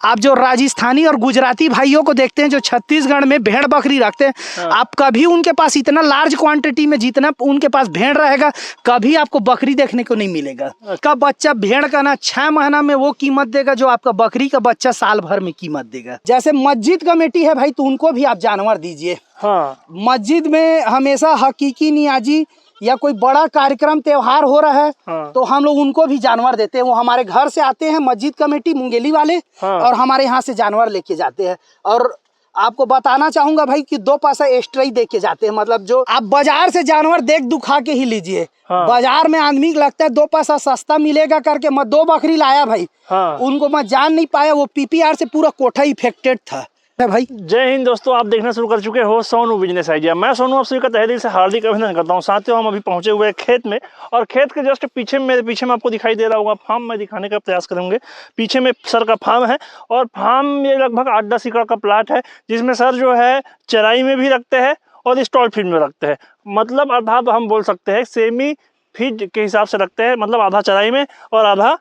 आप जो राजस्थानी और गुजराती भाइयों को देखते हैं जो छत्तीसगढ़ में भेड़ बकरी रखते हैं, हाँ। आप कभी उनके पास इतना लार्ज क्वांटिटी में जितना उनके पास भेड़ रहेगा कभी आपको बकरी देखने को नहीं मिलेगा। का बच्चा भेड़ का ना 6 महीना में वो कीमत देगा जो आपका बकरी का बच्चा साल भर में कीमत देगा। जैसे मस्जिद कमेटी है भाई, तो उनको भी आप जानवर दीजिए। हाँ। मस्जिद में हमेशा हकीकी नियाजी या कोई बड़ा कार्यक्रम त्योहार हो रहा है, हाँ। तो हम लोग उनको भी जानवर देते हैं। वो हमारे घर से आते हैं मस्जिद कमेटी मुंगेली वाले, हाँ। और हमारे यहाँ से जानवर लेके जाते हैं। और आपको बताना चाहूंगा भाई कि 2 पैसा एक्स्ट्रा ही दे के जाते हैं। मतलब जो आप बाजार से जानवर देख दुखा के ही लीजिए। हाँ। बाजार में आदमी को लगता है 2 पैसा सस्ता मिलेगा करके मैं 2 बकरी लाया भाई। हाँ। उनको मैं जान नहीं पाया, वो पीपीआर से पूरा कोठा इफेक्टेड था भाई। जय हिंद दोस्तों, आप देखना शुरू कर चुके हो सोनू बिजनेस आइडिया। मैं सोनू आप सभी का तहे दिल से हार्दिक अभिनंदन करता हूं। साथियों, हम अभी पहुंचे हुए हैं खेत में, और खेत के जस्ट पीछे मेरे पीछे में आपको दिखाई दे रहा होगा फार्म, में दिखाने का प्रयास करेंगे। पीछे में सर का फार्म है, और फार्म ये लगभग 8-10 एकड़ का प्लाट है, जिसमें सर जो है चराई में भी रखते हैं और स्टॉल फीड में रखते हैं। मतलब अर्थात हम बोल सकते हैं सेमी फीड के हिसाब से रखते हैं, मतलब आधा चराई में और आधा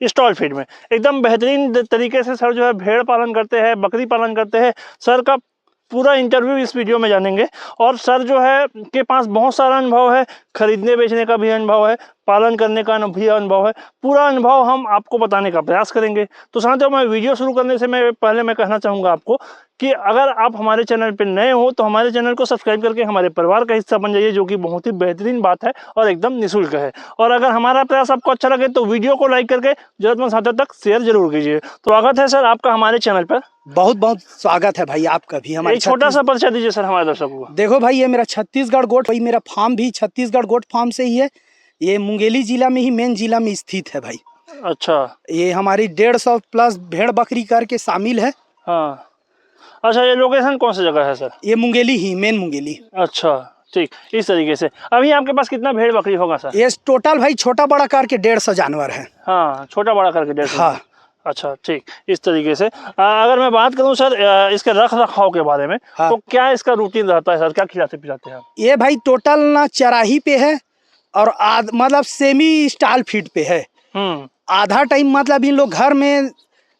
स्टॉल फीड में। एकदम बेहतरीन तरीके से सर जो है भेड़ पालन करते हैं, बकरी पालन करते हैं। सर का पूरा इंटरव्यू इस वीडियो में जानेंगे। और सर जो है के पास बहुत सारा अनुभव है, खरीदने बेचने का भी अनुभव है, पालन करने का भी अनुभव है। पूरा अनुभव हम आपको बताने का प्रयास करेंगे। तो साथियों, मैं वीडियो शुरू करने से पहले मैं कहना चाहूँगा आपको कि अगर आप हमारे चैनल पर नए हो तो हमारे चैनल को सब्सक्राइब करके हमारे परिवार का हिस्सा बन जाइए, जो कि बहुत ही बेहतरीन बात है और एकदम निःशुल्क है। और अगर हमारा प्रयास आपको अच्छा लगे तो वीडियो को लाइक करके जरूरतमंद साथियों तक शेयर जरूर कीजिए। तो स्वागत है सर आपका हमारे चैनल पर। बहुत बहुत स्वागत है भाई आपका भी हमारे। एक छोटा सा परिचय दीजिए सर हमारे दर्शकों को। देखो भाई, ये मेरा छत्तीसगढ़ गोट, भाई मेरा फार्म भी छत्तीसगढ़ गोट फार्म से ही है। ये मुंगेली जिला में ही, मेन जिला में स्थित है भाई। अच्छा। ये हमारी 150 प्लस भेड़ बकरी करके शामिल है। हाँ। अच्छा, ये लोकेशन कौन सी जगह है सर? ये मुंगेली ही, मेन मुंगेली। अच्छा, ठीक। इस तरीके से अभी आपके पास कितना भेड़ बकरी होगा सर? ये टोटल भाई छोटा बड़ा करके 150 जानवर है। हाँ, छोटा बड़ा करके 150। हाँ। अच्छा, ठीक। इस तरीके से अगर मैं बात करूं सर इसके रख रखाव के बारे में, हाँ। तो क्या इसका रूटीन रहता है सर? क्या खिलाते पिलाते हैं आप? ये भाई टोटल ना चराही पे है और मतलब सेमी स्टाल फीड पे है। आधा टाइम मतलब इन लोग घर में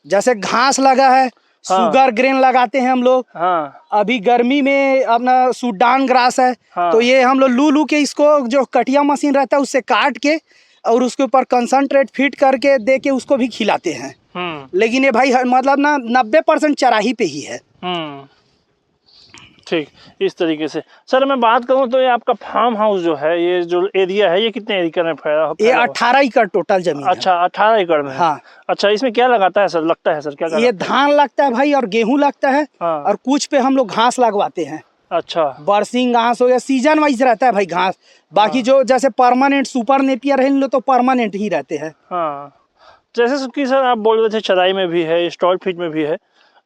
जैसे घास लगा है, हाँ। शुगर ग्रेन लगाते हैं हम लोग। हाँ। अभी गर्मी में अपना सूडान ग्रास है। हाँ। तो ये हम लोग लू लू के इसको जो कटिया मशीन रहता है उससे काट के और उसके ऊपर कंसंट्रेट फीड करके दे के उसको भी खिलाते हैं। लेकिन ये भाई मतलब ना 90% चराही पे ही है। ठीक। इस तरीके से सर मैं बात करूं तो ये आपका फार्म हाउस जो है, ये जो एरिया है, ये कितने एकड़ में फैला? ये 18 एकड़ टोटल जमीन है। अच्छा, 18 एकड़ में। हाँ। अच्छा, इसमें क्या लगाता है सर? लगता है सर क्या? ये धान लगता है भाई और गेहूं लगता है। हाँ। और कुछ पे हम लोग घास लगवाते हैं। अच्छा। बरसिंग घास हो गया, सीजन वाइज रहता है भाई घास। बाकी हाँ। जो जैसे परमानेंट सुपर नेपियर है इन लोग तो परमानेंट ही रहते हैं। हाँ। जैसे कि सर आप बोल रहे थे चराई में भी है, स्टॉल फीड में भी है,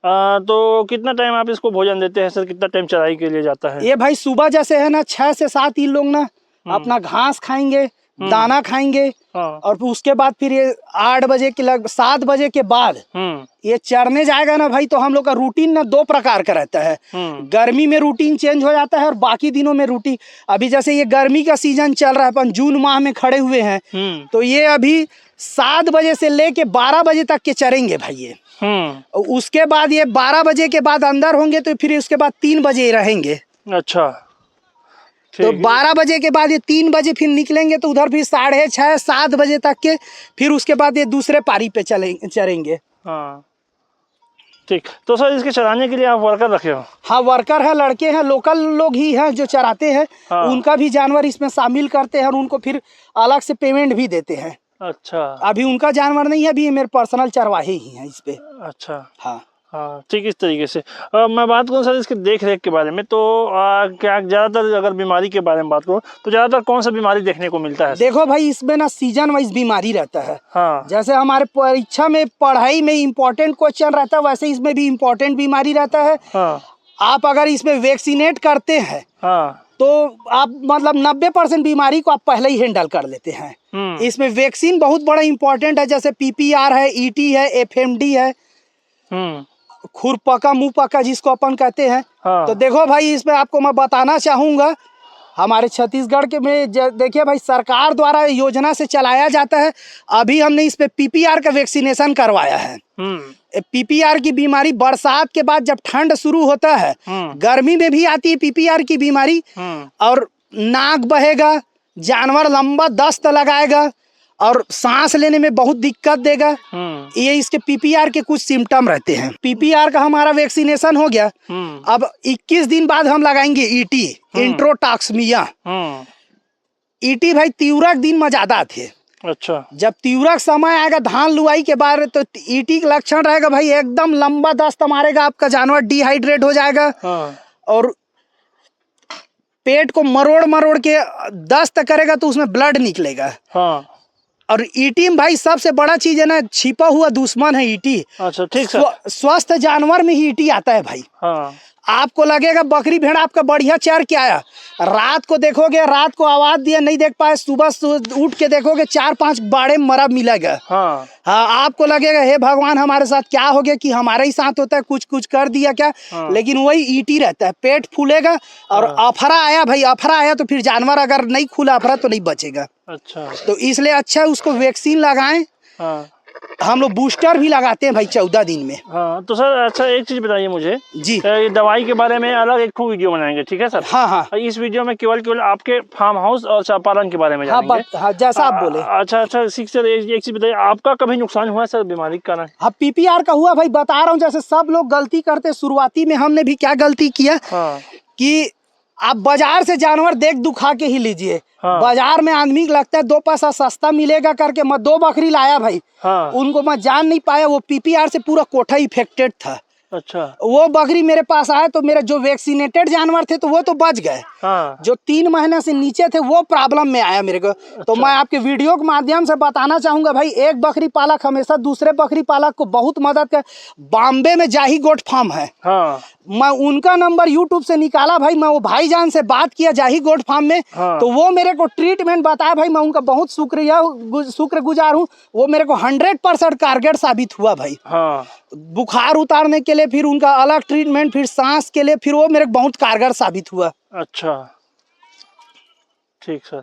तो कितना टाइम आप इसको भोजन देते हैं सर? कितना टाइम चराई के लिए जाता है? ये भाई सुबह जैसे है ना 6 से 7 इन लोग ना अपना घास खाएंगे, दाना खाएंगे। हाँ। और फिर उसके बाद फिर ये 8 बजे के 7 बजे के बाद ये चरने जाएगा ना भाई। तो हम लोग का रूटीन ना 2 प्रकार का रहता है। गर्मी में रूटीन चेंज हो जाता है और बाकी दिनों में रूटीन। अभी जैसे ये गर्मी का सीजन चल रहा है, अपन जून माह में खड़े हुए हैं, तो ये अभी 7 बजे से लेके 12 बजे तक के चरेंगे भाई ये। उसके बाद ये 12 बजे के बाद अंदर होंगे, तो फिर उसके बाद 3 बजे रहेंगे। अच्छा। तो 12 बजे के बाद ये 3 बजे फिर निकलेंगे, तो उधर फिर 6:30 7 बजे तक के, फिर उसके बाद ये दूसरे पारी पे चरेंगे। हाँ, ठीक। तो सर इसके चराने के लिए आप वर्कर रखे हो? हाँ, वर्कर है, लड़के हैं, लोकल लोग ही हैं जो चराते हैं। हाँ। उनका भी जानवर इसमें शामिल करते हैं और उनको फिर अलग से पेमेंट भी देते हैं। अच्छा। अभी उनका जानवर नहीं है, अभी मेरे पर्सनल चरवाहे ही हैं इस पे। अच्छा। हाँ। हाँ, ठीक। इस तरीके से मैं बात करूँ सर इसके देख रेख के बारे में, तो क्या ज़्यादातर अगर बीमारी के बारे में बात करूँ तो ज़्यादातर कौन सा बीमारी देखने को मिलता है? देखो भाई, इसमें ना सीजन वाइज बीमारी रहता है। हाँ। जैसे हमारे परीक्षा में पढ़ाई में इम्पोर्टेंट क्वेश्चन रहता है, वैसे इसमें भी इम्पोर्टेंट बीमारी रहता है। हाँ। आप अगर इसमें वैक्सीनेट करते हैं, हाँ, तो आप मतलब 90% बीमारी को आप पहले ही हैंडल कर लेते हैं। इसमें वैक्सीन बहुत बड़ा इम्पोर्टेंट है, जैसे PPR है, ET है, FMD है, खुरपका मुंह पका जिसको अपन कहते हैं। हाँ। तो देखो भाई, इसमें आपको मैं बताना चाहूंगा हमारे छत्तीसगढ़ के में देखिए भाई, सरकार द्वारा योजना से चलाया जाता है। अभी हमने इस पे पीपीआर का वैक्सीनेशन करवाया है। पीपीआर की बीमारी बरसात के बाद जब ठंड शुरू होता है, गर्मी में भी आती है पीपीआर की बीमारी, और नाक बहेगा, जानवर लंबा दस्त लगाएगा और सांस लेने में बहुत दिक्कत देगा। ये इसके पीपीआर के कुछ सिम्टम रहते हैं। पीपीआर का हमारा वैक्सीनेशन हो गया। अब 21 दिन बाद हम लगाएंगे ईटी, इंट्रोटॉक्समिया। ईटी भाई तीव्रक दिन में ज्यादा थे। अच्छा, जब तीव्रक समय आएगा धान लुआई के बाद, तो ईटी का लक्षण रहेगा भाई एकदम लंबा दस्त मारेगा, आपका जानवर डिहाइड्रेट हो जाएगा और पेट को मरोड़ मरोड़ के दस्त करेगा तो उसमें ब्लड निकलेगा। और ईटी में भाई सबसे बड़ा चीज है ना, छिपा हुआ दुश्मन है ईटी। अच्छा, ठीक सर। स्वस्थ जानवर में ही ईटी आता है भाई। आपको लगेगा बकरी भेड़ आपका बढ़िया चर के आया, रात को देखोगे, रात को आवाज दिया नहीं देख पाए, सुबह उठ के देखोगे 4-5 बाड़े मरा मिलेगा। हाँ, आपको लगेगा हे भगवान हमारे साथ क्या हो गया कि हमारे ही साथ होता है, कुछ कुछ कर दिया क्या। लेकिन वही ईटी रहता है, पेट फूलेगा और अफरा आया भाई, अफरा आया तो फिर जानवर अगर नहीं खुला अफरा तो नहीं बचेगा। अच्छा, तो इसलिए अच्छा है उसको वैक्सीन लगाएं। हम लोग बूस्टर भी लगाते हैं भाई 14 दिन में। हाँ, तो सर अच्छा एक चीज बताइए मुझे जी, ये दवाई के बारे में अलग एक वीडियो बनाएंगे, ठीक है सर? हाँ हाँ, इस वीडियो में केवल आपके फार्म हाउस और चारा पालन के बारे में जानेंगे। हाँ, जैसा आप बोले। अच्छा, सर एक चीज बताइए, आपका कभी नुकसान हुआ सर बीमारी के कारण? हाँ, पीपीआर का हुआ भाई, बता रहा हूँ। जैसे सब लोग गलती करते, शुरुआती में हमने भी क्या गलती किया कि आप बाजार से जानवर देख दुखा के ही लीजिए। बाजार में आदमी को लगता है 2 पैसा सस्ता मिलेगा करके मैं 2 बकरी लाया भाई। उनको मैं जान नहीं पाया, वो पीपीआर से पूरा कोठा इफेक्टेड था। अच्छा, वो बकरी मेरे पास आए तो मेरे जो वैक्सीनेटेड जानवर थे तो वो तो बच गए। जो 3 महीने से नीचे थे वो प्रॉब्लम में आया मेरे को। तो मैं आपके वीडियो के माध्यम से बताना चाहूंगा भाई, एक बकरी पालक हमेशा दूसरे बकरी पालक को बहुत मदद कर। बॉम्बे में जाही गोट फार्म है। मैं उनका नंबर यूट्यूब से निकाला भाई, मैं वो भाईजान से बात किया जाही गोट फार्म में। तो वो मेरे को ट्रीटमेंट बताया भाई, मैं उनका बहुत शुक्रगुजार हूँ। वो मेरे को 100% कारगर साबित हुआ भाई। बुखार उतारने के लिए फिर उनका अलग ट्रीटमेंट, फिर सांस के लिए फिर वो मेरे को बहुत कारगर साबित हुआ। अच्छा, ठीक सर।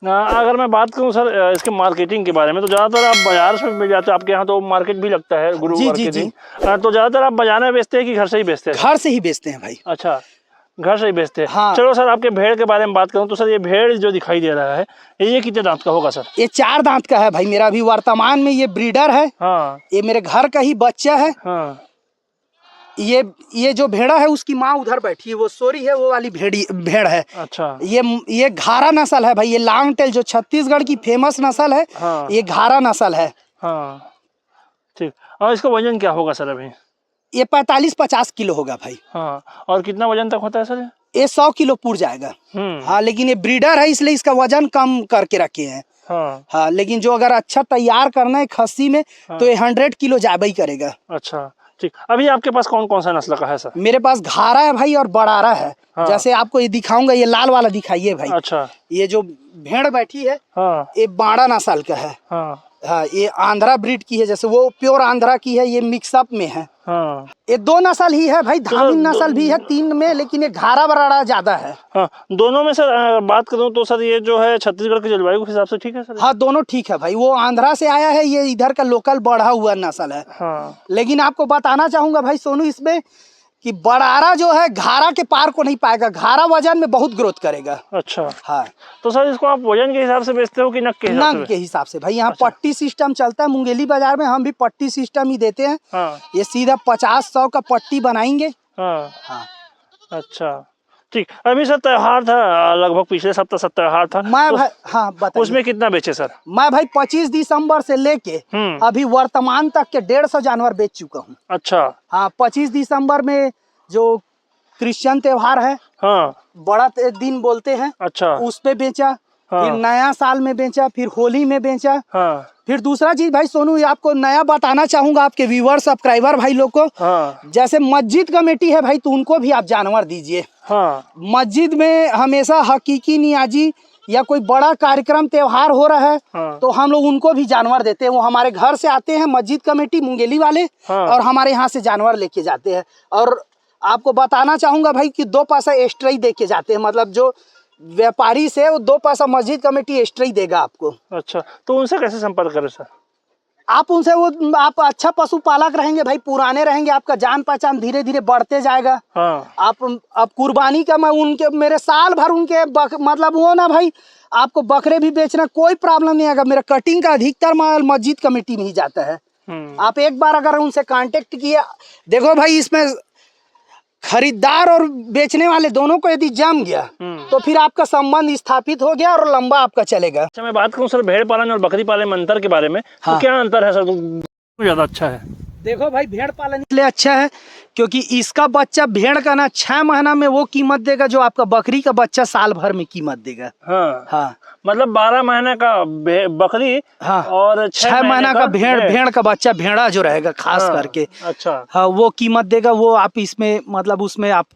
अगर मैं बात करूं सर इसके मार्केटिंग के बारे में, तो ज्यादातर आप बाजार से मिल जाते हैं, आपके यहाँ तो मार्केट भी लगता है गुरुवार के दिन। तो ज्यादातर आप बाजार में बेचते हैं कि घर से ही बेचते हैं? घर से ही बेचते हैं भाई। अच्छा, घर से ही बेचते हैं। हाँ। चलो सर आपके भेड़ के बारे में बात करूं तो सर ये भेड़ जो दिखाई दे रहा है ये कितने दांत का होगा सर? ये 4 दांत का है भाई मेरा। अभी वर्तमान में ये ब्रीडर है। हाँ। ये मेरे घर का ही बच्चा है। हाँ। ये जो भेड़ा है उसकी माँ उधर बैठी है, वो सोरी है, वो वाली भेड़ है। अच्छा, ये घारा नस्ल है भाई। ये लॉन्ग टेल जो छत्तीसगढ़ की फेमस नस्ल है। हाँ। ये घारा नस्ल है। हाँ, ठीक। और इसका वजन क्या होगा सर अभी? ये 45-50 किलो होगा भाई। हाँ, और कितना वजन तक होता है सर? ये 100 किलो पूर जाएगा। हाँ, लेकिन ये ब्रीडर है इसलिए इसका वजन कम करके रखे हैं। हाँ, लेकिन जो अगर अच्छा तैयार करना है खस्सी में तो ये 100 किलो ज्यादा ही करेगा। अच्छा, ठीक। अभी आपके पास कौन कौन सा नस्ल का है सर? मेरे पास घारा है भाई और बड़ारा है। हाँ। जैसे आपको ये दिखाऊंगा, ये लाल वाला दिखाइए भाई। अच्छा, ये जो भेड़ बैठी है। हाँ। ये बाड़ा नस्ल का है। हाँ। हाँ, ये आंध्रा ब्रीड की है, जैसे वो प्योर आंध्रा की है, ये मिक्सअप में है। हाँ। ये 2 नस्ल ही है भाई, धामिन नस्ल भी है 3 में, लेकिन ये घारा बराड़ा ज्यादा है। हाँ, दोनों में सर बात करूं तो सर ये जो है छत्तीसगढ़ के जलवायु के हिसाब से ठीक है सर? हाँ, दोनों ठीक है भाई। वो आंध्रा से आया है, ये इधर का लोकल बढ़ा हुआ नस्ल है। हाँ। लेकिन आपको बताना चाहूंगा भाई सोनू इसमें कि बड़ारा जो है घारा के पार को नहीं पाएगा। घारा वजन में बहुत ग्रोथ करेगा। अच्छा, हाँ। तो सर इसको आप वजन के हिसाब से बेचते हो कि नग के हिसाब से? नग के हिसाब से भाई। यहाँ अच्छा। पट्टी सिस्टम चलता है मुंगेली बाजार में, हम भी पट्टी सिस्टम ही देते हैं। हाँ। ये सीधा 50-100 का पट्टी बनाएंगे। हाँ। हाँ। अच्छा, ठीक। अभी सर त्योहार था, लगभग पिछले सप्ताह सब त्योहार था। मैं भाई हाँ बताइए, उसमें कितना बेचे सर? मैं भाई 25 दिसंबर से लेके अभी वर्तमान तक के 150 जानवर बेच चुका हूँ। अच्छा, हाँ। 25 दिसंबर में जो क्रिश्चियन त्योहार है, हाँ, बड़ा दिन बोलते हैं। अच्छा, उस पे बेचा। हाँ। फिर नया साल में बेचा, फिर होली में बेचा। हाँ। फिर दूसरा चीज भाई सोनू आपको नया बताना चाहूंगा आपके व्यूअर सब्सक्राइबर भाई लोग को। हाँ। जैसे मस्जिद कमेटी है भाई, तो उनको भी आप जानवर दीजिए। हाँ। मस्जिद में हमेशा हकीकी नियाजी या कोई बड़ा कार्यक्रम त्योहार हो रहा है। हाँ। तो हम लोग उनको भी जानवर देते हैं। वो हमारे घर से आते हैं, मस्जिद कमेटी मुंगेली वाले। हाँ। और हमारे यहाँ से जानवर लेके जाते हैं। और आपको बताना चाहूंगा भाई कि 2 पैसा एक्स्ट्रा ही दे के जाते हैं। मतलब जो व्यापारी से वो 2 पैसा मस्जिद कमेटी एक्स्ट्रा ही देगा आपको। अच्छा, तो उनसे कैसे संपर्क करें सर? आप उनसे वो आप अच्छा पशुपालक रहेंगे भाई, पुराने रहेंगे, आपका जान पहचान धीरे धीरे बढ़ते जाएगा। हाँ। आप कुर्बानी का मैं उनके मेरे साल भर उनके मतलब वो ना भाई, आपको बकरे भी बेचना कोई प्रॉब्लम नहीं आएगा। मेरा कटिंग का अधिकतर माल मस्जिद कमेटी में ही जाता है। आप एक बार अगर उनसे कांटेक्ट किए, देखो भाई इसमें खरीदार और बेचने वाले दोनों को यदि जम गया तो फिर आपका संबंध स्थापित हो गया और लंबा आपका चलेगा। अच्छा, मैं बात करूं सर भेड़ पालन और बकरी पालन में अंतर के बारे में, हाँ। तो क्या अंतर है सर? तो ज्यादा अच्छा है। देखो भाई भेड़ पालन इसलिए अच्छा है क्योंकि इसका बच्चा भेड़ का ना 6 महीना में वो कीमत देगा जो आपका बकरी का बच्चा साल भर में कीमत देगा। हाँ। हाँ, मतलब 12 महीने का बकरी, हाँ, और 6 महीना का भेड़ का बच्चा भेड़ा जो रहेगा खास हाँ, करके, अच्छा, हाँ वो कीमत देगा। वो आप इसमें मतलब उसमें आप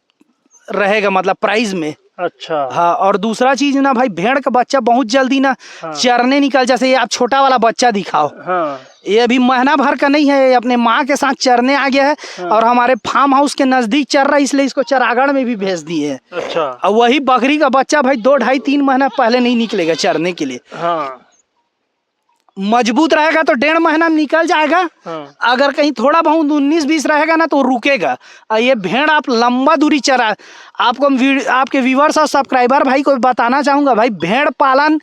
रहेगा मतलब प्राइस में। अच्छा, हाँ, और दूसरा चीज ना भाई भेड़ का बच्चा बहुत जल्दी ना हाँ, चरने निकल, जैसे ये आप छोटा वाला बच्चा दिखाओ, हाँ, ये अभी महीना भर का नहीं है, ये अपने माँ के साथ चरने आ गया है। हाँ। और हमारे फार्म हाउस के नजदीक चर रहा है, इसलिए इसको चरागाड़ में भी भेज दिए है। अच्छा, और वही बकरी का बच्चा भाई 2, 2.5, 3 महीना पहले नहीं निकलेगा चरने के लिए। हाँ, मजबूत रहेगा तो 1.5 महीना में निकल जाएगा। हाँ, अगर कहीं थोड़ा बहुत 19-20 रहेगा ना तो रुकेगा। और ये भेड़ आप लंबा दूरी चरा, आपको आपके व्यूवर्स और सब्सक्राइबर भाई को बताना चाहूँगा भाई, भेड़ पालन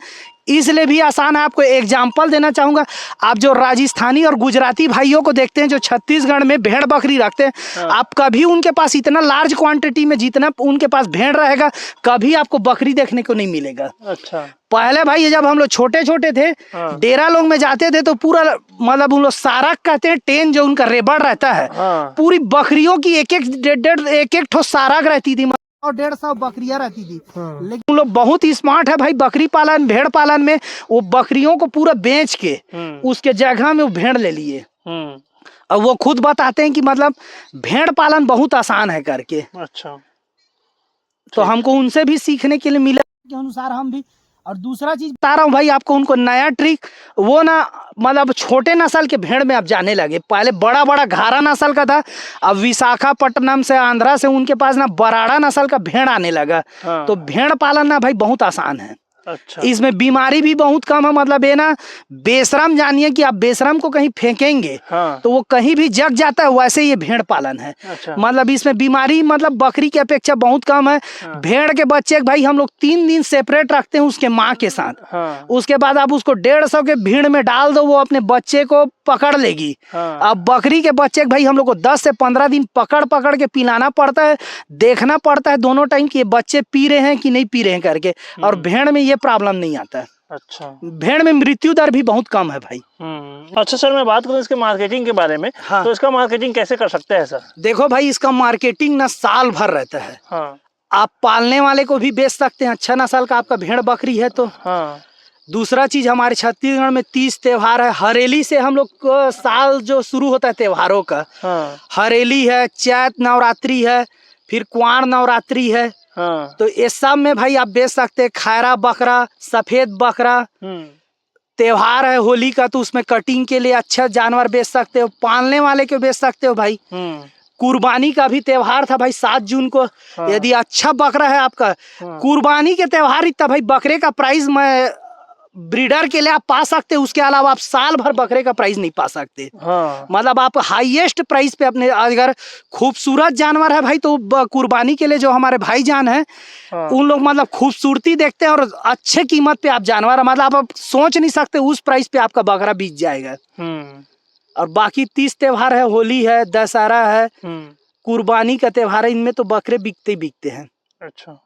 इसलिए भी आसान है। आपको एग्जाम्पल देना चाहूँगा, आप जो राजस्थानी और गुजराती भाइयों को देखते हैं जो छत्तीसगढ़ में भेड़ बकरी रखते हैं, हाँ। आप कभी उनके पास इतना लार्ज क्वांटिटी में जितना उनके पास भेड़ रहेगा कभी आपको बकरी देखने को नहीं मिलेगा। अच्छा, पहले भाई ये जब हम लोग छोटे छोटे थे, हाँ। डेरा लोग में जाते थे तो पूरा मतलब उन लोग सारक कहते हैं, टेन जो उनका रेबड़ रहता है, हाँ। पूरी बकरियों की एक ठो सारक रहती थी और 150 बकरियां रहती थी। हाँ। लेकिन उन लोग बहुत ही स्मार्ट है भाई, बकरी पालन भेड़ पालन में वो बकरियों को पूरा बेच के उसके जगह में वो भेड़ ले लिए। और वो खुद बताते हैं कि मतलब भेड़ पालन बहुत आसान है करके। अच्छा, तो हमको उनसे भी सीखने के लिए मिला के अनुसार हम भी। और दूसरा चीज बता रहा हूँ भाई आपको, उनको नया ट्रिक, वो ना मतलब छोटे नस्ल के भेड़ में अब जाने लगे। पहले बड़ा बड़ा घारा नस्ल का था, अब विशाखापट्टनम से आंध्रा से उनके पास ना बराड़ा नस्ल का भेड़ आने लगा। हाँ। तो भेड़ पालन ना भाई बहुत आसान है। अच्छा, इसमें बीमारी भी बहुत कम है। मतलब ये ना बेशरम, जानिए कि आप बेशरम को कहीं फेंकेंगे हाँ। तो वो कहीं भी जग जाता है, वैसे ये भेड़ पालन है। अच्छा, मतलब इसमें बीमारी मतलब बकरी की अपेक्षा बहुत कम है। हाँ। भेड़ के बच्चे भाई हम लोग 3 दिन सेपरेट रखते हैं उसके माँ के साथ। हाँ। उसके बाद आप उसको 150 के भीड़ में डाल दो, वो अपने बच्चे को पकड़ लेगी। हाँ। अब बकरी के बच्चे भाई हम लोग को 10 से 15 दिन पकड़ पकड़ के पिलाना पड़ता है, देखना पड़ता है दोनों टाइम कि ये बच्चे पी रहे हैं कि नहीं पी रहे हैं करके। और भेड़ में ये प्रॉब्लम नहीं आता है। अच्छा, भेड़ में मृत्यु दर भी बहुत कम है भाई। अच्छा सर, मैं बात करूं इसके मार्केटिंग के बारे में, हाँ। तो इसका मार्केटिंग कैसे कर सकते हैं सर? देखो भाई इसका मार्केटिंग ना साल भर रहता है। हाँ। आप पालने वाले को भी बेच सकते हैं, अच्छा नस्ल का आपका भेड़ बकरी है तो। हाँ। दूसरा चीज हमारे छत्तीसगढ़ में 30 त्योहार है। हरेली से हम लोग को साल जो शुरू होता है त्योहारों का, हाँ। हरेली है, चैत नवरात्रि है, फिर क्वार नवरात्रि है। हाँ। तो ये सब में भाई आप बेच सकते हैं। खैरा बकरा, सफेद बकरा, त्योहार है होली का तो उसमें कटिंग के लिए अच्छा जानवर बेच सकते हो, पालने वाले को बेच सकते हो भाई। कुर्बानी का भी त्योहार था भाई 7 जून को। हाँ। यदि अच्छा बकरा है आपका, कुर्बानी के त्योहार इतना भाई बकरे का प्राइस मैं ब्रीडर के लिए आप पा सकते हैं, उसके अलावा आप साल भर बकरे का प्राइस नहीं पा सकते। हाँ। मतलब आप हाईएस्ट प्राइस पे अपने, अगर खूबसूरत जानवर है भाई तो कुर्बानी के लिए जो हमारे भाईजान है, हाँ। उन लोग मतलब खूबसूरती देखते हैं और अच्छे कीमत पे आप जानवर, मतलब आप सोच नहीं सकते उस प्राइस पे आपका बकरा बिक जाएगा। और बाकी 30 त्योहार है, होली है, दशहरा है, कुर्बानी का त्योहार है, इनमें तो बकरे बिकते ही बिकते हैं। अच्छा,